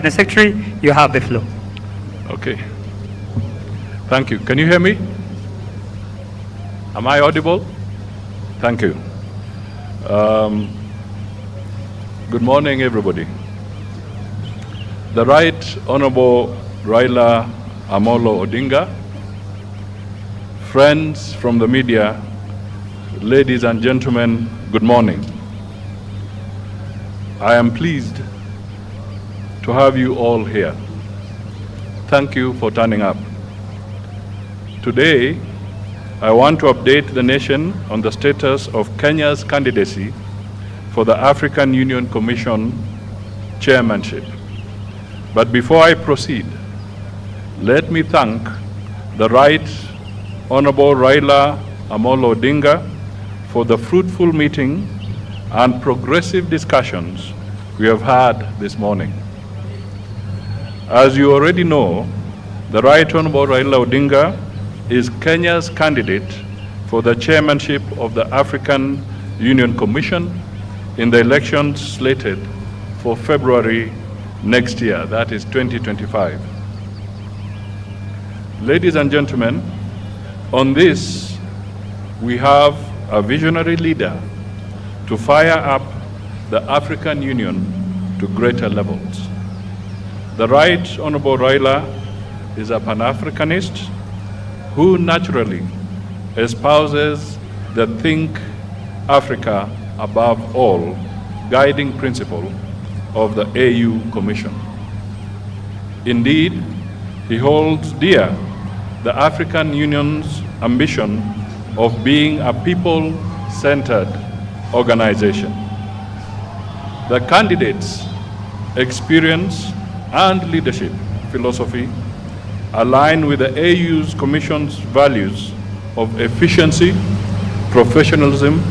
Cabinet Secretary, you have the floor. Okay. Thank you. Can you hear me? Am I audible? Thank you. Good morning, everybody. The Right Honorable Raila Amolo Odinga, friends from the media, ladies and gentlemen, good morning. I am pleased to have you all here. Thank you for turning up. Today, I want to update the nation on the status of Kenya's candidacy for the African Union Commission Chairmanship. But before I proceed, let me thank the Right Honorable Raila Amolo Odinga for the fruitful meeting and progressive discussions we have had this morning. As you already know, the Right Honorable Raila Odinga is Kenya's candidate for the chairmanship of the African Union Commission in the elections slated for February next year, that is 2025. Ladies and gentlemen, on this, we have a visionary leader to fire up the African Union to greater levels. The Right Honorable Raila is a Pan-Africanist who naturally espouses the Think Africa above all guiding principle of the AU Commission. Indeed, he holds dear the African Union's ambition of being a people-centered organization. The candidates' experience and leadership philosophy align with the AU's Commission's values of efficiency, professionalism,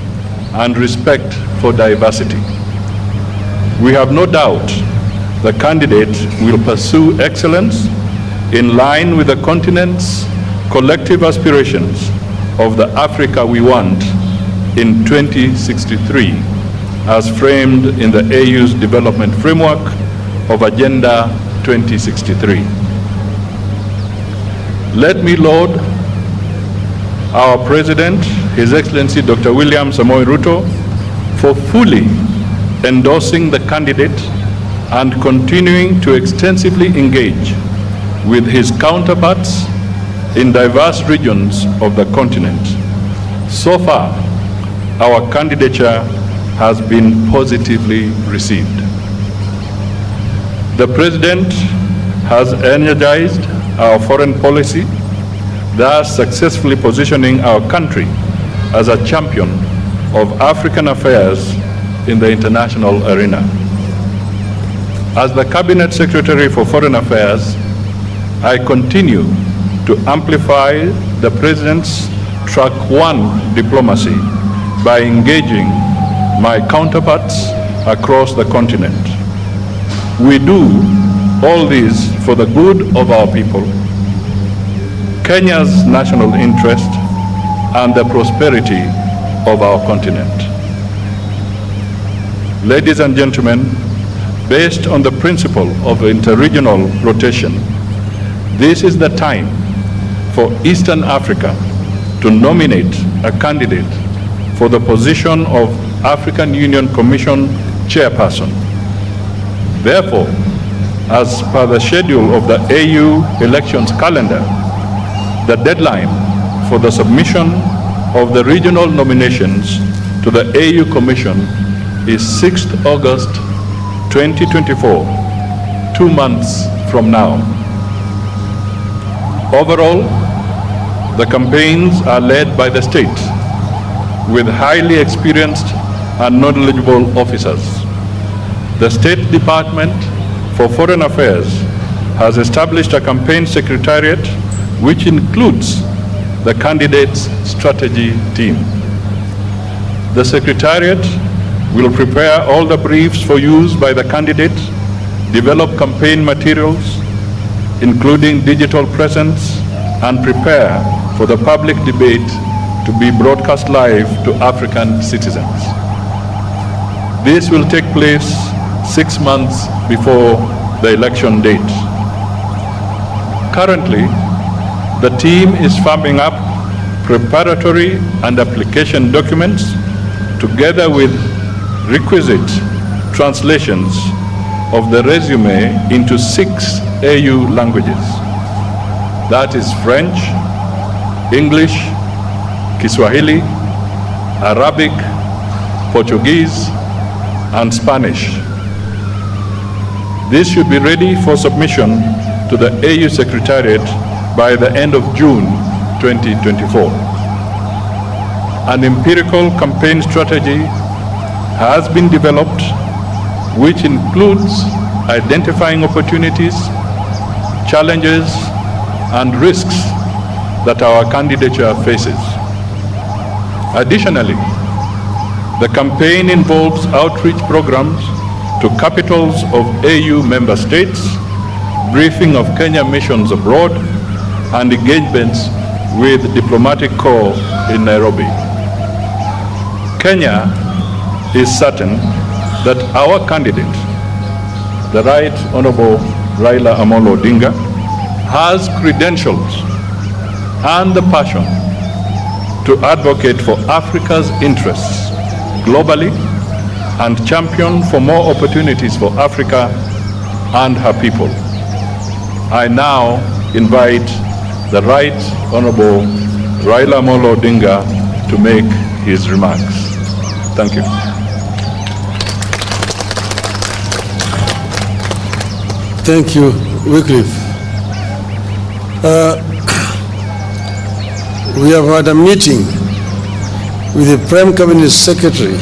and respect for diversity. We have no doubt the candidate will pursue excellence in line with the continent's collective aspirations of the Africa we want in 2063, as framed in the AU's development framework of Agenda 2063. Let me laud our President, His Excellency Dr. William Samoei Ruto, for fully endorsing the candidate and continuing to extensively engage with his counterparts in diverse regions of the continent. So far, our candidature has been positively received. The President has energized our foreign policy, thus successfully positioning our country as a champion of African affairs in the international arena. As the Cabinet Secretary for Foreign Affairs, I continue to amplify the President's Track 1 diplomacy by engaging my counterparts across the continent. We do all this for the good of our people, Kenya's national interest, and the prosperity of our continent. Ladies and gentlemen, based on the principle of interregional rotation, this is the time for Eastern Africa to nominate a candidate for the position of African Union Commission Chairperson. Therefore, as per the schedule of the AU elections calendar, the deadline for the submission of the regional nominations to the AU Commission is 6th August 2024, 2 months from now. Overall, the campaigns are led by the state with highly experienced and knowledgeable officers. The State Department for Foreign Affairs has established a campaign secretariat which includes the candidate's strategy team. The secretariat will prepare all the briefs for use by the candidate, develop campaign materials, including digital presence, and prepare for the public debate to be broadcast live to African citizens. This will take place 6 months before the election date. Currently, the team is firming up preparatory and application documents together with requisite translations of the resume into 6 AU languages. That is French, English, Kiswahili, Arabic, Portuguese, and Spanish. This should be ready for submission to the AU Secretariat by the end of June 2024. An empirical campaign strategy has been developed which includes identifying opportunities, challenges, and risks that our candidature faces. Additionally, the campaign involves outreach programs to capitals of AU member states, briefing of Kenya missions abroad, and engagements with diplomatic corps in Nairobi. Kenya is certain that our candidate, the Right Honorable Raila Amolo Odinga, has credentials and the passion to advocate for Africa's interests globally and champion for more opportunities for Africa and her people. I now invite the Right Honorable Raila Amolo Odinga to make his remarks. Thank you. Thank you, Wycliffe. We have had a meeting with the Prime Cabinet Secretary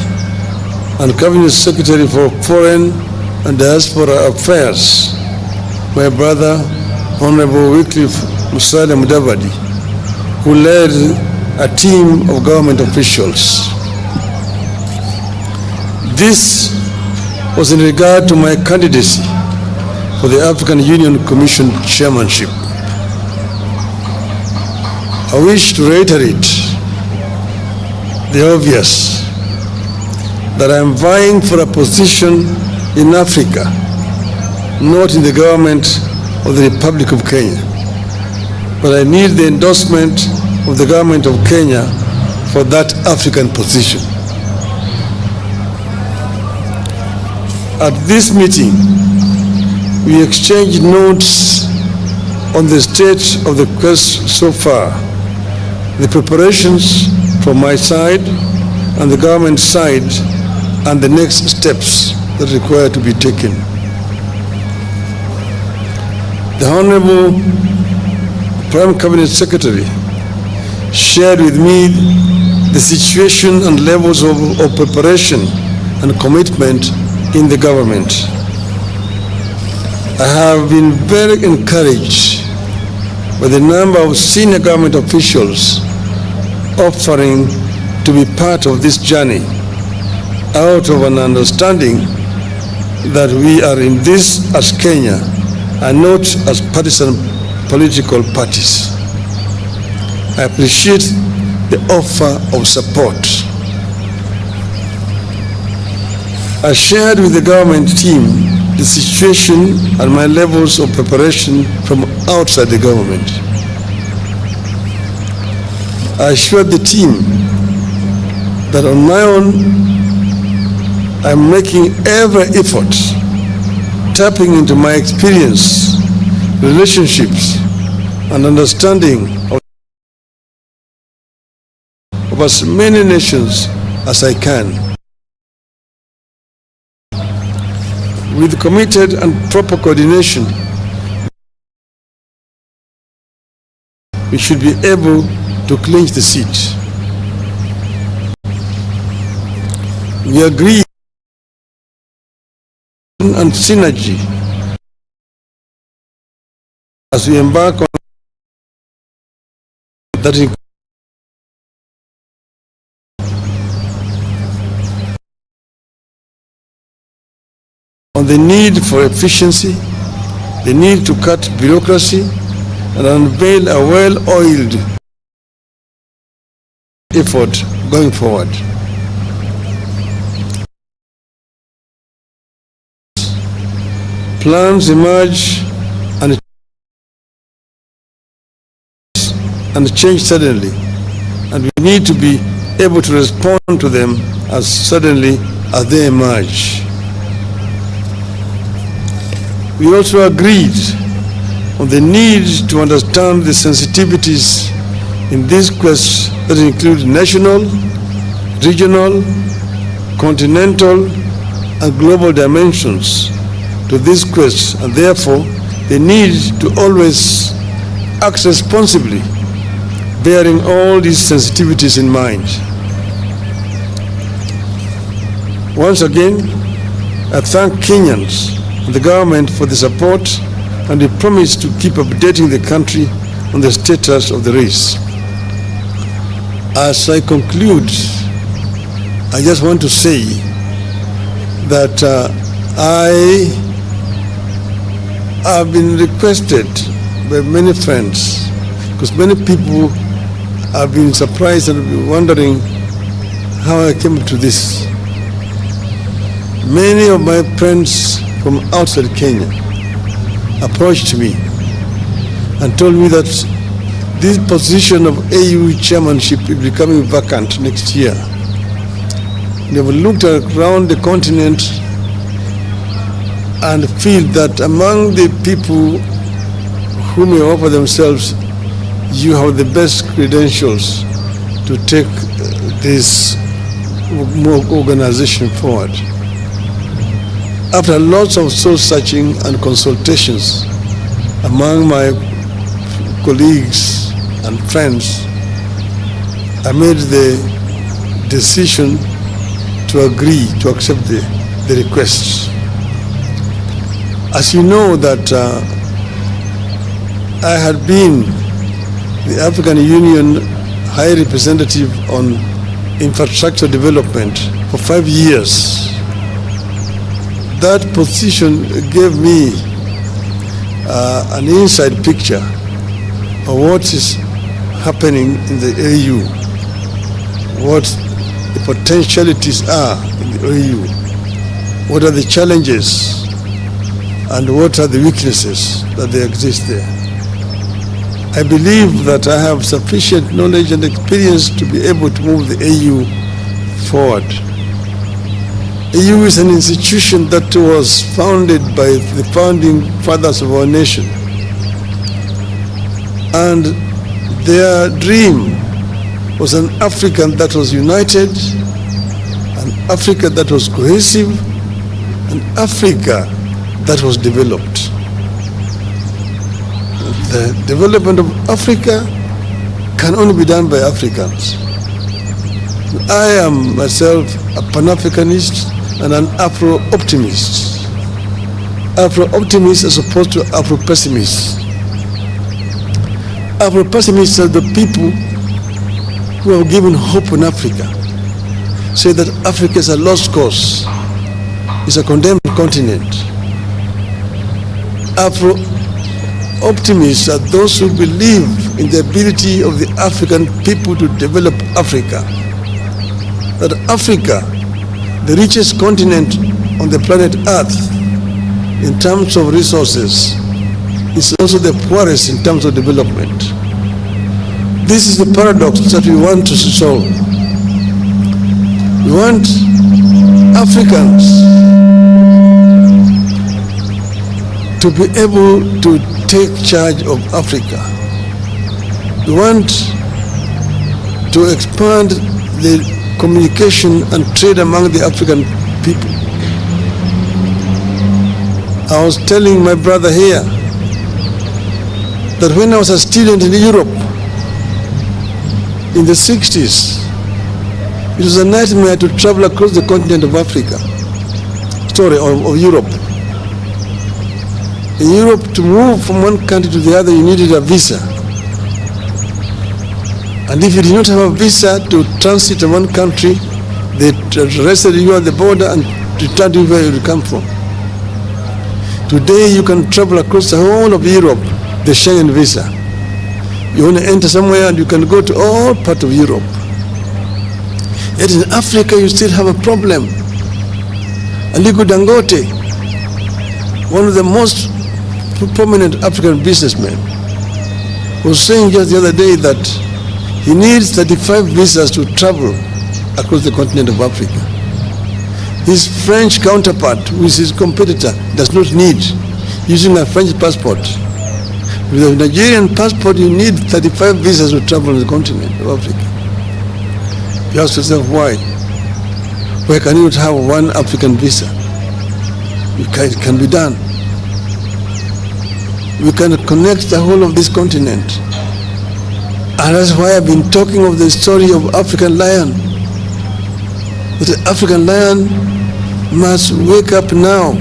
and Cabinet Secretary for Foreign and Diaspora Affairs, my brother, Honorable Wycliffe Mutembei, who led a team of government officials. This was in regard to my candidacy for the African Union Commission Chairmanship. I wish to reiterate the obvious, that I am vying for a position in Africa, not in the government of the Republic of Kenya, but I need the endorsement of the government of Kenya for that African position. At this meeting, we exchanged notes on the state of the quest so far, the preparations from my side and the government side, and the next steps that require to be taken. The Honorable Prime Cabinet Secretary shared with me the situation and levels of preparation and commitment in the government. I have been very encouraged by the number of senior government officials offering to be part of this journey, out of an understanding that we are in this as Kenya and not as partisan political parties. I appreciate the offer of support. I shared with the government team the situation and my levels of preparation from outside the government. I assured the team that on my own, I'm making every effort, tapping into my experience, relationships, and understanding of as many nations as I can. With committed and proper coordination, we should be able to clinch the seat. We agree and synergy as we embark on that on the need for efficiency, the need to cut bureaucracy, and unveil a well-oiled effort going forward. plans emerge and change suddenly, and we need to be able to respond to them as suddenly as they emerge. We also agreed on the need to understand the sensitivities in this quest that include national, regional, continental, and global dimensions to this quest, and therefore the need to always act responsibly, bearing all these sensitivities in mind. Once again, I thank Kenyans and the government for the support and the promise to keep updating the country on the status of the race. As I conclude, I just want to say that I have been requested by many friends, because many people have been surprised and been wondering how I came to this. Many of my friends from outside Kenya approached me and told me that this position of AUC Chairmanship is becoming vacant next year. They have looked around the continent and feel that among the people who may offer themselves, you have the best credentials to take this organization forward. After lots of soul searching and consultations among my colleagues and friends, I made the decision to agree to accept the request. As you know that I had been the African Union High Representative on Infrastructure Development for 5 years. That position gave me an inside picture of what is happening in the AU, what the potentialities are in the AU, what are the challenges, and what are the weaknesses that they exist there. I believe that I have sufficient knowledge and experience to be able to move the AU forward. AU is an institution that was founded by the founding fathers of our nation. And their dream was an Africa that was united, an Africa that was cohesive, an Africa that was developed. The development of Africa can only be done by Africans. I am myself a Pan-Africanist and an Afro-optimist. Afro-optimists as opposed to Afro-pessimists. Afro-pessimists are the people who have given hope in Africa, say that Africa is a lost cause, is a condemned continent. Afro-optimists are those who believe in the ability of the African people to develop Africa. That Africa, the richest continent on the planet Earth in terms of resources, is also the poorest in terms of development. This is the paradox that we want to solve. We want Africans to be able to take charge of Africa. We want to expand the communication and trade among the African people. I was telling my brother here that when I was a student in Europe in the 60s, it was a nightmare to travel across the continent of Africa, of Europe. In Europe, to move from one country to the other, you needed a visa. And if you did not have a visa to transit in one country, they arrested you at the border and returned you where you come from. Today, you can travel across the whole of Europe, the Schengen visa. You want to enter somewhere and you can go to all parts of Europe. Yet in Africa, you still have a problem. Aliko Dangote one of the most prominent African businessmen, was saying just the other day that he needs 35 visas to travel across the continent of Africa. His French counterpart, who is his competitor, does not need, using a French passport. With a Nigerian passport, you need 35 visas to travel on the continent of Africa. You ask yourself why? Why can you not have one African visa? It can be done. We can connect the whole of this continent. And that's why I've been talking of the story of African lion. That the African lion must wake up now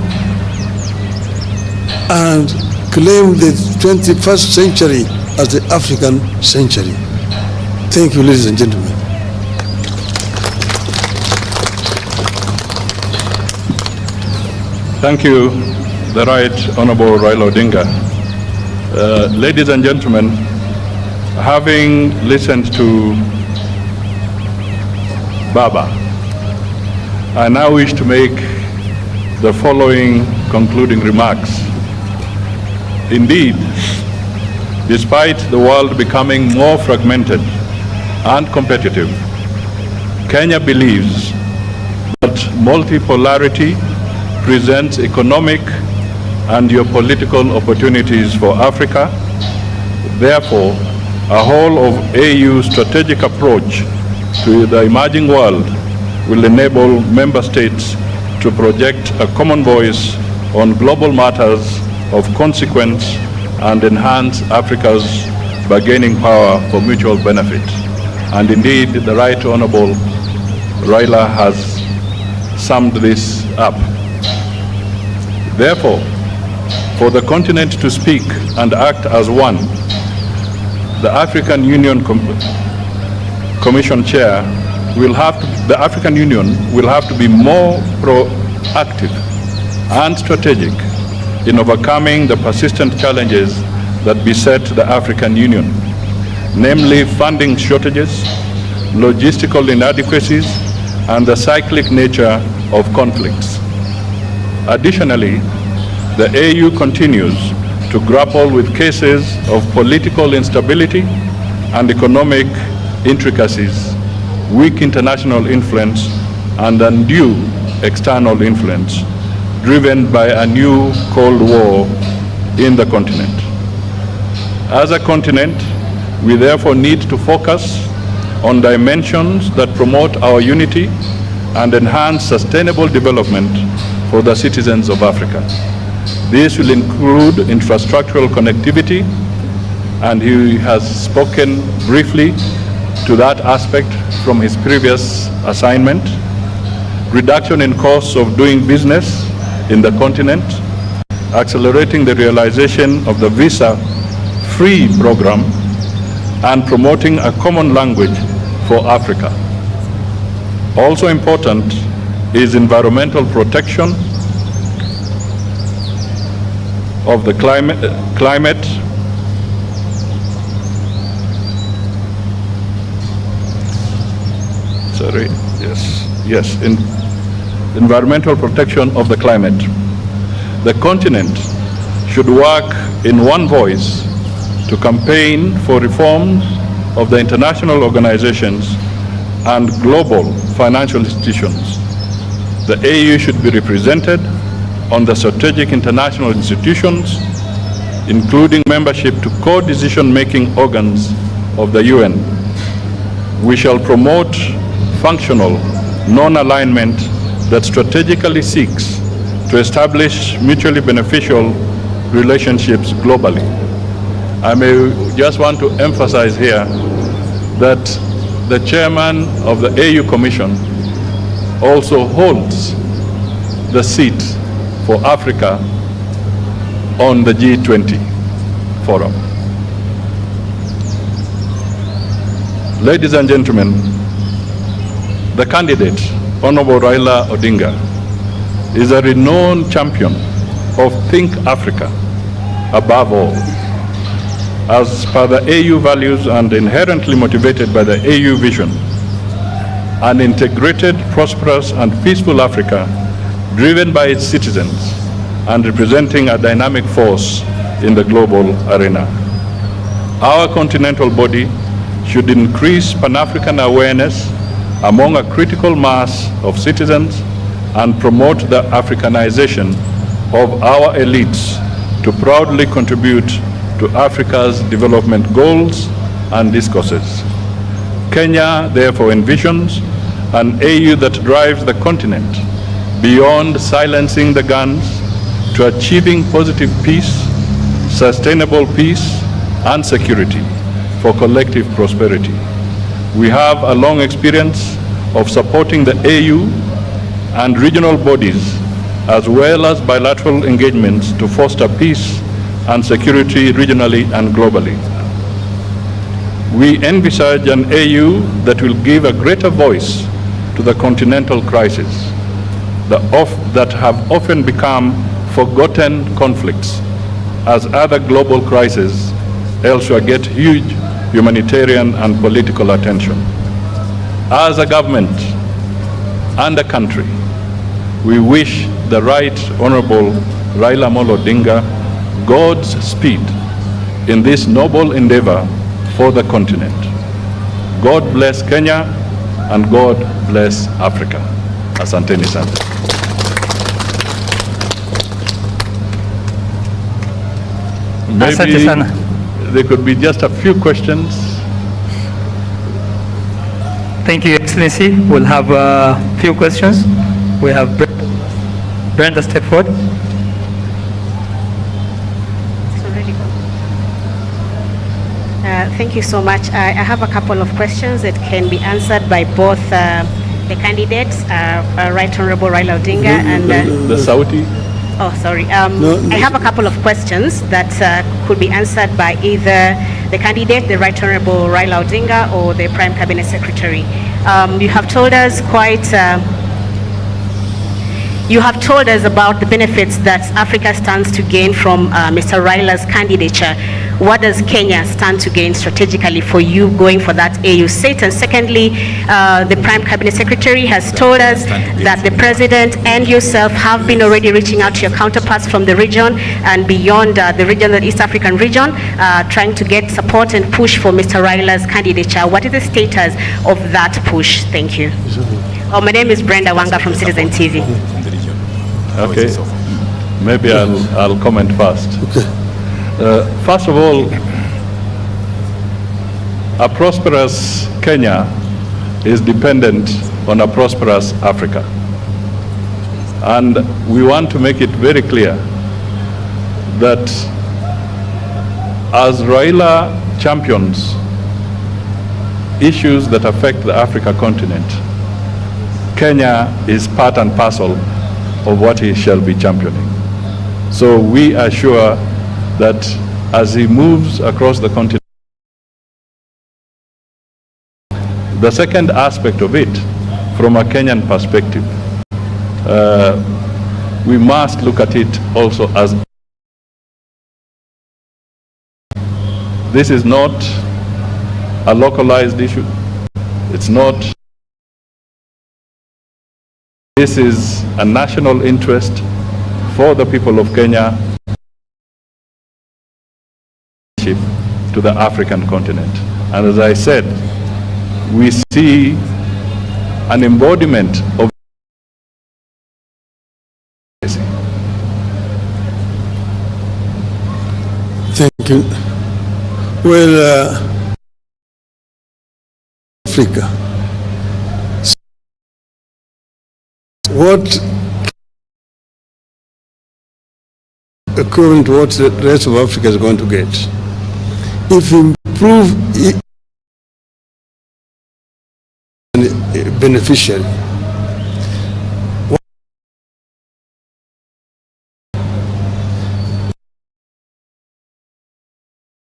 and claim the 21st century as the African century. Thank you, ladies and gentlemen. Thank you, the Right Honorable Raila Odinga. Ladies and gentlemen, having listened to Baba, I now wish to make the following concluding remarks. Indeed, despite the world becoming more fragmented and competitive, Kenya believes that multipolarity presents economic and geopolitical opportunities for Africa. Therefore, a whole of AU strategic approach to the emerging world will enable member states to project a common voice on global matters of consequence and enhance Africa's bargaining power for mutual benefit. And indeed, the Right Honorable Raila has summed this up. Therefore, for the continent to speak and act as one, the African Union Commission Chair the African Union will have to be more proactive and strategic in overcoming the persistent challenges that beset the African Union, namely funding shortages, logistical inadequacies, and the cyclic nature of conflicts. Additionally, the AU continues to grapple with cases of political instability and economic intricacies, weak international influence, and undue external influence, driven by a new Cold War in the continent. As a continent, we therefore need to focus on dimensions that promote our unity and enhance sustainable development for the citizens of Africa. This will include infrastructural connectivity, and he has spoken briefly to that aspect from his previous assignment, reduction in costs of doing business in the continent, accelerating the realization of the visa-free program, and promoting a common language for Africa. Also important is environmental protection of the climate environmental protection of the climate. The continent should work in one voice to campaign for reforms of the international organizations and global financial institutions. The AU should be represented on the strategic international institutions, including membership to co-decision-making organs of the UN. We shall promote functional non-alignment that strategically seeks to establish mutually beneficial relationships globally. I may just want to emphasize here that the chairman of the AU Commission also holds the seat for Africa on the G20 forum. Ladies and gentlemen, the candidate, Honorable Raila Odinga, is a renowned champion of Think Africa above all. As per the AU values and inherently motivated by the AU vision, an integrated, prosperous, and peaceful Africa driven by its citizens and representing a dynamic force in the global arena. Our continental body should increase Pan-African awareness among a critical mass of citizens and promote the Africanization of our elites to proudly contribute to Africa's development goals and discourses. Kenya therefore envisions an AU that drives the continent beyond silencing the guns to achieving positive peace, sustainable peace, and security for collective prosperity. We have a long experience of supporting the AU and regional bodies, as well as bilateral engagements to foster peace and security regionally and globally. We envisage an AU that will give a greater voice to the continental crisis that have often become forgotten conflicts, as other global crises elsewhere get huge humanitarian and political attention. As a government and a country, we wish the Right Honorable Raila Odinga God's speed in this noble endeavor for the continent. God bless Kenya and God bless Africa. Asanteni sana. Asante sana. There could be just a few questions. Thank you, Excellency. We'll have a few questions. We have Brenda, step forward. Thank you so much. I have a couple of questions that can be answered by both the candidates, Right Honorable Raila Odinga and... the Saudi? Oh, sorry. I have a couple of questions that could be answered by either the candidate, the Right Honorable Raila Odinga, or the Prime Cabinet Secretary. You have told us you have told us about the benefits that Africa stands to gain from Mr. Raila's candidature. What does Kenya stand to gain strategically for you going for that AU seat? And secondly, the Prime Cabinet Secretary has told us that the President and yourself have been already reaching out to your counterparts from the region and beyond the region, the East African region, trying to get support and push for Mr. Raila's candidature. What is the status of that push? Thank you. Oh, my name is Brenda Wanga from Citizen TV. Okay, maybe I'll comment first. First of all, a prosperous Kenya is dependent on a prosperous Africa. And we want to make it very clear that as Raila champions issues that affect the Africa continent, Kenya is part and parcel of what he shall be championing. So we are sure that as he moves across the continent, the second aspect of it, from a Kenyan perspective, we must look at it also as this is not a localized issue. It's not. This is a national interest for the people of Kenya to the African continent. And as I said, we see an embodiment of Thank you. Well, Africa. What equivalent to what the rest of Africa is going to get? If we improve beneficiary,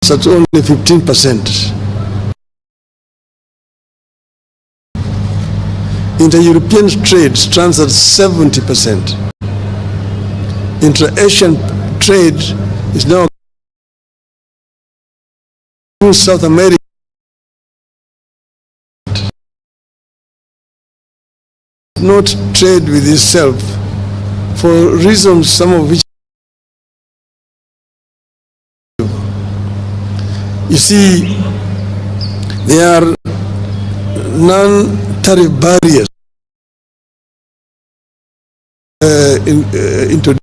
that's only 15%. Inter-European trade stands at 70%. Intra-Asian trade is now in South America. Not trade with itself for reasons, some of which You see, there are non-tariff barriers into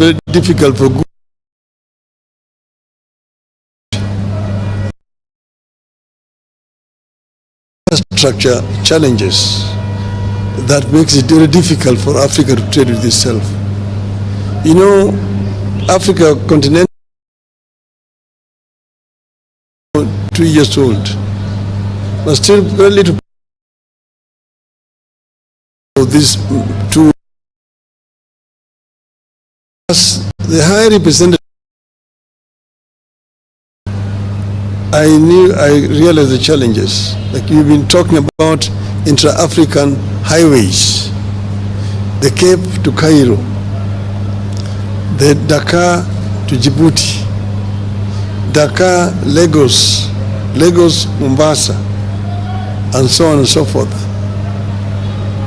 very difficult for good structure challenges that makes it very difficult for Africa to trade with itself. You know, Africa continent 2 years old, but still very little of these two. As the High Representative, I realized the challenges. Like you've been talking about intra-African highways, the Cape to Cairo, the Dakar to Djibouti, Dakar, Lagos, Lagos, Mombasa, and so on and so forth.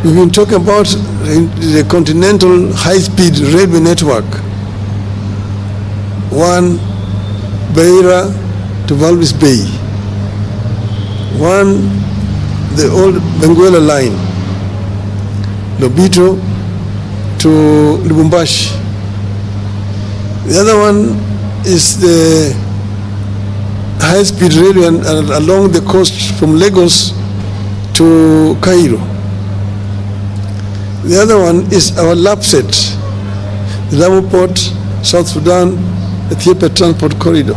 We've been talking about the continental high-speed railway network. One, Beira to Walvis Bay. One, the old Benguela line, Lobito to Lubumbashi. The other one is the high-speed railway along the coast from Lagos to Cairo. The other one is our LAPSET, the Lamu Port, South Sudan, Ethiopia Transport Corridor,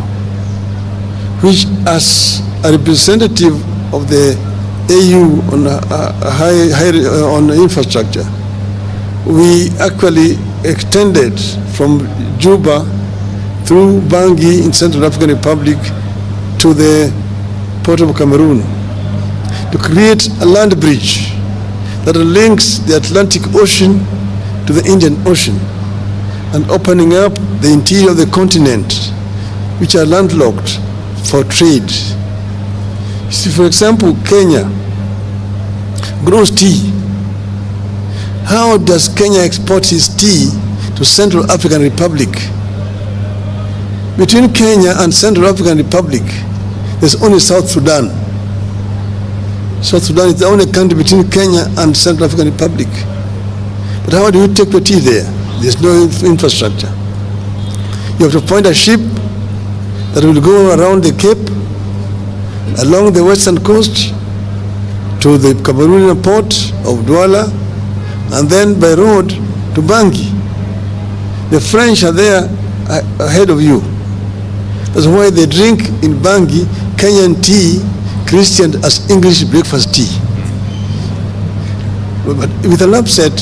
which as a representative of the AU on infrastructure, we actually extended from Juba through Bangui in Central African Republic to the port of Cameroon to create a land bridge that links the Atlantic Ocean to the Indian Ocean and opening up the interior of the continent, which are landlocked for trade. See, for example, Kenya grows tea. How does Kenya export his tea to Central African Republic? Between Kenya and Central African Republic, there's only South Sudan. South Sudan is the only country between Kenya and Central African Republic. But how do you take the tea there? There's no infrastructure. You have to find a ship that will go around the Cape, along the western coast, to the Cameroonian port of Douala, and then by road to Bangui. The French are there ahead of you. That's why they drink in Bangui Kenyan tea, Christian as English breakfast tea. But with an upset,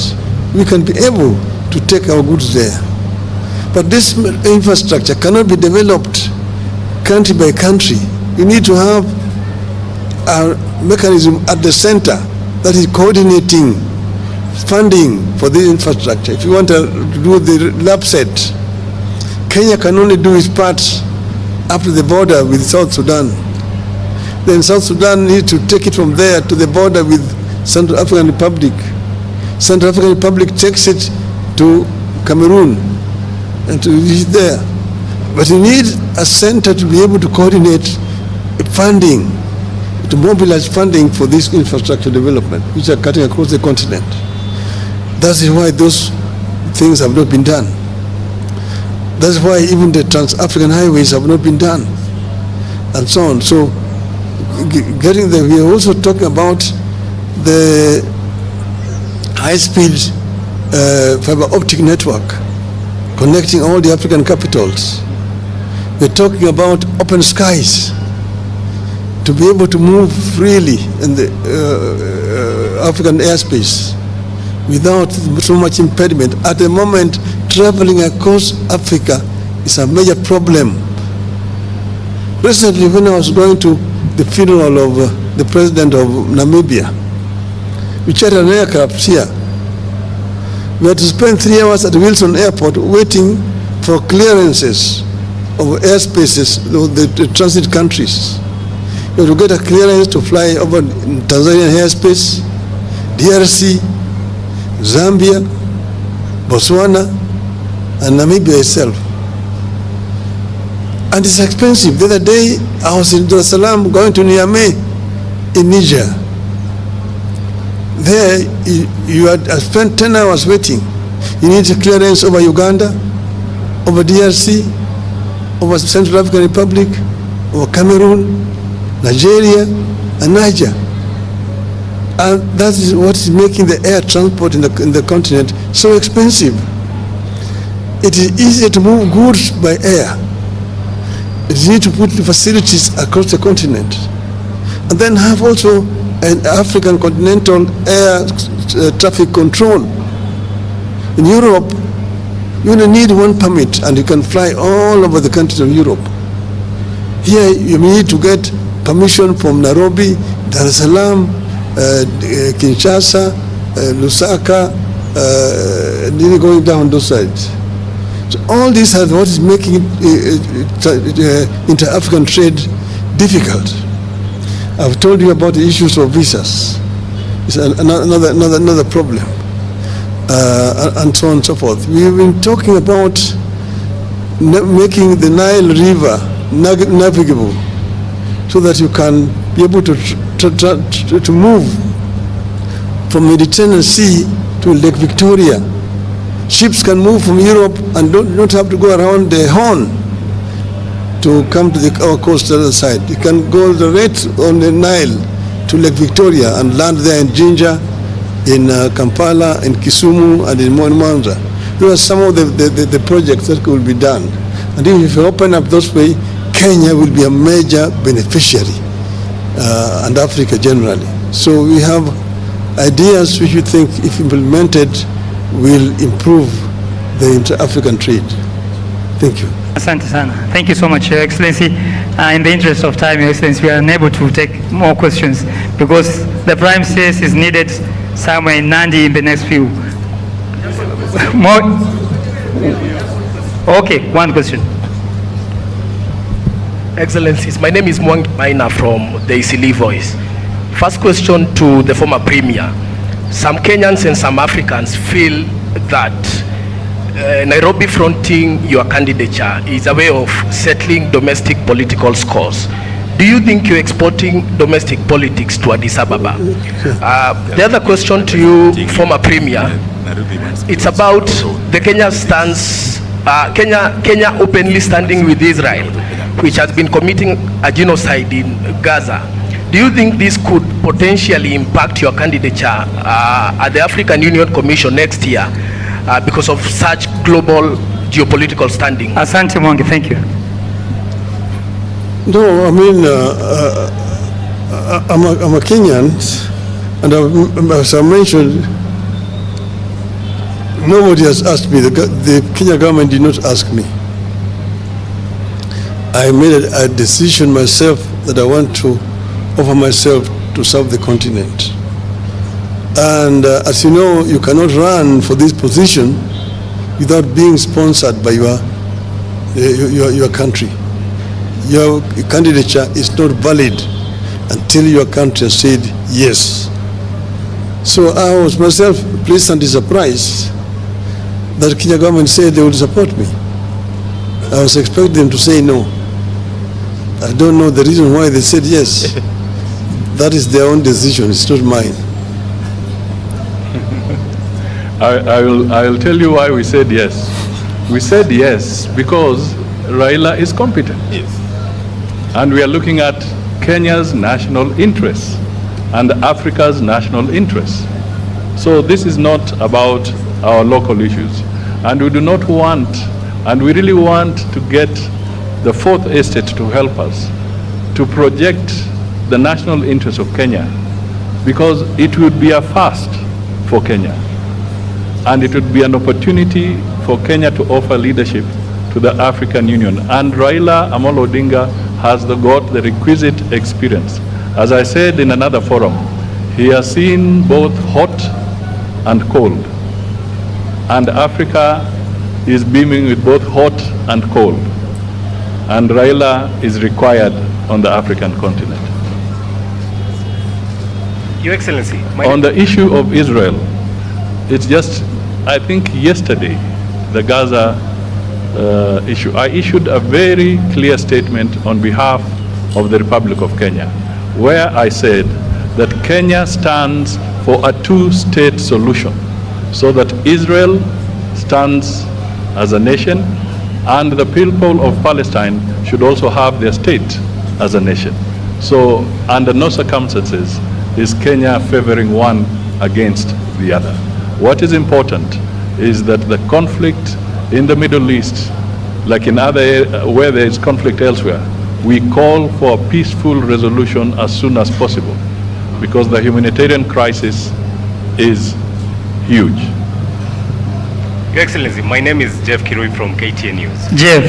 we can be able to take our goods there. But this infrastructure cannot be developed country by country. You need to have a mechanism at the center that is coordinating funding for this infrastructure. If you want to do the LAPSET, Kenya can only do its part up to the border with South Sudan. Then South Sudan needs to take it from there to the border with Central African Republic. Central African Republic takes it to Cameroon and to reach there. But you need a center to be able to coordinate funding, to mobilize funding for this infrastructure development, which are cutting across the continent. That is why those things have not been done. That's why even the trans-African highways have not been done, and so on. So, getting there, we are also talking about the high-speed fiber optic network connecting all the African capitals. We're talking about open skies to be able to move freely in the African airspace without so much impediment. At the moment, traveling across Africa is a major problem. Recently, when I was going to the funeral of the president of Namibia, we chartered an aircraft here. We had to spend 3 hours at Wilson Airport waiting for clearances of airspaces, the transit countries. You have to get a clearance to fly over Tanzanian airspace, DRC, Zambia, Botswana, and Namibia itself. And it's expensive. The other day, I was in Dar es Salaam going to Niamey in Niger. There, you had spent 10 hours waiting. You need a clearance over Uganda, over DRC, over Central African Republic, over Cameroon, Nigeria, and Niger. And that is what is making the air transport in the continent so expensive. It is easier to move goods by air. You need to put the facilities across the continent. And then have also an African continental air traffic control. In Europe, you only need one permit and you can fly all over the countries of Europe. Here, you need to get permission from Nairobi, Dar es Salaam, Kinshasa, Lusaka, nearly going down those sides. So all these are what is making inter-African trade difficult. I've told you about the issues of visas. It's another problem, and so on and so forth. We've been talking about making the Nile River navigable so that you can be able to move from Mediterranean Sea to Lake Victoria. Ships can move from Europe and don't have to go around the Horn to come to our coast on the other side. You can go direct on the Nile to Lake Victoria and land there in Jinja, in Kampala, in Kisumu, and in Mwanza. Those are some of the projects that could be done. And if you open up those way, Kenya will be a major beneficiary, and Africa generally. So we have ideas which we think, if implemented, will improve the inter-African trade. Thank you. Asante sana. Thank you so much, Your Excellency. In the interest of time, Your Excellency, we are unable to take more questions because the Prime says is needed somewhere in Nandi in the next few. More? Okay, one question. Excellencies, my name is Maina from the Isili Voice. First question to the former Premier. Some Kenyans and some Africans feel that Nairobi fronting your candidature is a way of settling domestic political scores. Do you think you're exporting domestic politics to Addis Ababa? The other question to you, former Premier, it's about the Kenya stance, Kenya openly standing with Israel, which has been committing a genocide in Gaza. Do you think this could potentially impact your candidature at the African Union Commission next year because of such global geopolitical standing? Asante Mwangi, thank you. No, I mean, I'm a Kenyan, and as I mentioned, nobody has asked me. The Kenya government did not ask me. I made a decision myself that I want to offer myself to serve the continent. And as you know, you cannot run for this position without being sponsored by your country. Your candidature is not valid until your country has said yes. So I was myself pleasantly surprised that the Kenya government said they would support me. I was expecting them to say no. I don't know the reason why they said yes. That is their own decision, it's not mine. I will tell you why we said yes. We said yes because Raila is competent. Yes. And we are looking at Kenya's national interests and Africa's national interests. So this is not about our local issues. And we do not want, and we really want to get the Fourth Estate to help us to project the national interests of Kenya, because it would be a first for Kenya. And it would be an opportunity for Kenya to offer leadership to the African Union. And Raila Amolo Odinga has got the requisite experience. As I said in another forum, he has seen both hot and cold. And Africa is beaming with both hot and cold. And Raila is required on the African continent. Your Excellency. On the issue of Israel, it's just, I think yesterday, the Gaza issue, I issued a very clear statement on behalf of the Republic of Kenya, where I said that Kenya stands for a two-state solution, so that Israel stands as a nation and the people of Palestine should also have their state as a nation. So under no circumstances is Kenya favoring one against the other. What is important is that the conflict in the Middle East, like in other where there is conflict elsewhere, we call for a peaceful resolution as soon as possible, because the humanitarian crisis is huge. Your Excellency, my name is Jeff Kirui from KTN News. Jeff,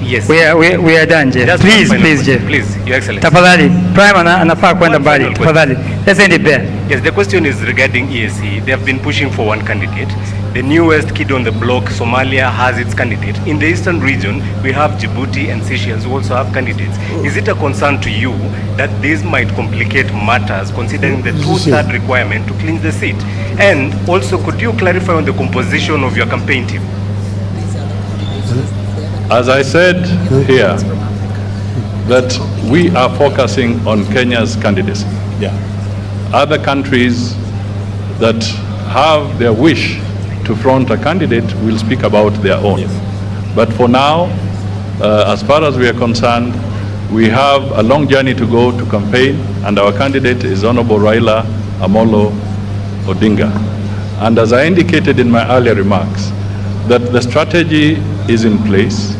Yes. we are done, Jeff. Just Please, one final please, question. Jeff. Please, Your Excellency. Tafadhali, Prime anafaa kwenda One mbali. final Tafadhali, let's end it there. Yes, the question is regarding EAC. They have been pushing for one candidate. The newest kid on the block, Somalia, has its candidate. In the eastern region, we have Djibouti and Seychelles who also have candidates. Is it a concern to you that this might complicate matters considering the two-third requirement to clinch the seat? And also, could you clarify on the composition of your campaign team? As I said here, that we are focusing on Kenya's candidacy. Yeah. Other countries that have their wish to front a candidate will speak about their own. Yes. But for now, as far as we are concerned, we have a long journey to go to campaign, and our candidate is Honorable Raila Amolo Odinga. And as I indicated in my earlier remarks, that the strategy is in place,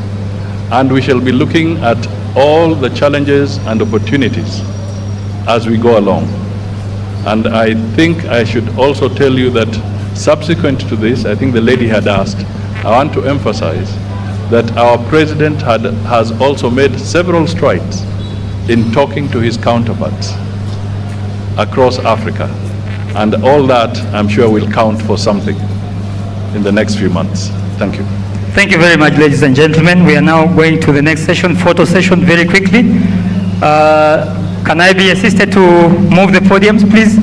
and we shall be looking at all the challenges and opportunities as we go along. And I think I should also tell you that subsequent to this, I think the lady had asked, I want to emphasize that our president has also made several strides in talking to his counterparts across Africa. And all that, I'm sure, will count for something in the next few months. Thank you. Thank you very much, ladies and gentlemen. We are now going to the next session, photo session, very quickly. Can I be assisted to move the podiums, please?